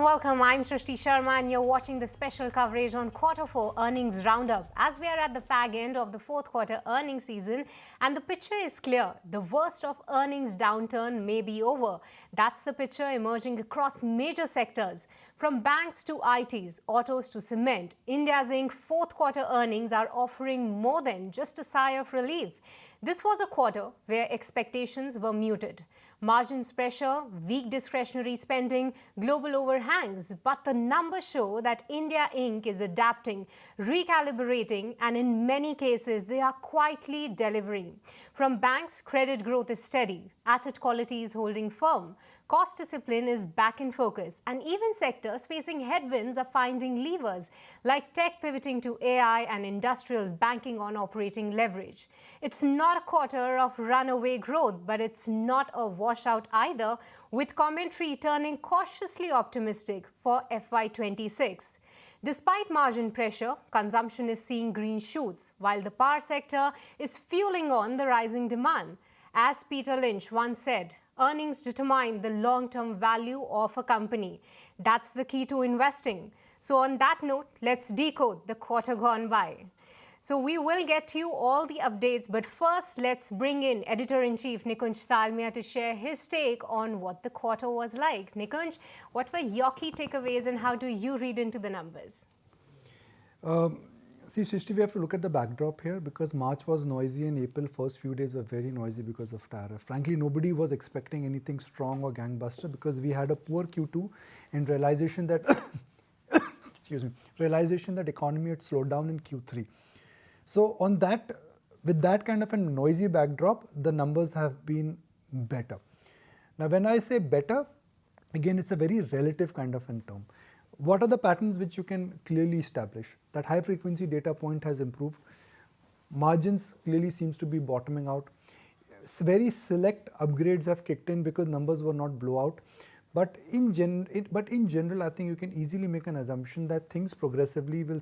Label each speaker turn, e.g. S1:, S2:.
S1: welcome. I'm Srishti Sharma and you're watching the special coverage on Q4 earnings roundup. As we are at the fag end of the fourth quarter earnings season and the picture is clear, the worst of earnings downturn may be over. That's the picture emerging across major sectors. From banks to ITs, autos to cement, India's Inc. fourth quarter earnings are offering more than just a sigh of relief. This was a quarter where expectations were muted. Margins pressure, weak discretionary spending, global overhangs. But the numbers show that India Inc. is adapting, recalibrating, and in many cases, they are quietly delivering. From banks, credit growth is steady. Asset quality is holding firm. Cost discipline is back in focus, and even sectors facing headwinds are finding levers, like tech pivoting to AI and industrials banking on operating leverage. It's not a quarter of runaway growth, but it's not a washout either, with commentary turning cautiously optimistic for FY26. Despite margin pressure, consumption is seeing green shoots, while the power sector is fueling on the rising demand. As Peter Lynch once said, earnings determine the long-term value of a company. That's the key to investing. So on that note, let's decode the quarter gone by. So we will get to you all the updates, but first let's bring in Editor-in-Chief Nikunj Dalmia to share his take on what the quarter was like. Nikunj, what were your key takeaways and how do you read into the numbers?
S2: See, Srishti, we have to look at the backdrop here because March was noisy and April first few days were very noisy because of tariff. Frankly, nobody was expecting anything strong or gangbuster because we had a poor Q2 and realization that realization that economy had slowed down in Q3. So on that, with that kind of a noisy backdrop, the numbers have been better. Now, when I say better, again, it's a very relative kind of a term. What are the patterns which you can clearly establish? That high frequency data point has improved. Margins clearly seems to be bottoming out. Very select upgrades have kicked in because numbers were not blowout. But in general, I think you can easily make an assumption that things progressively will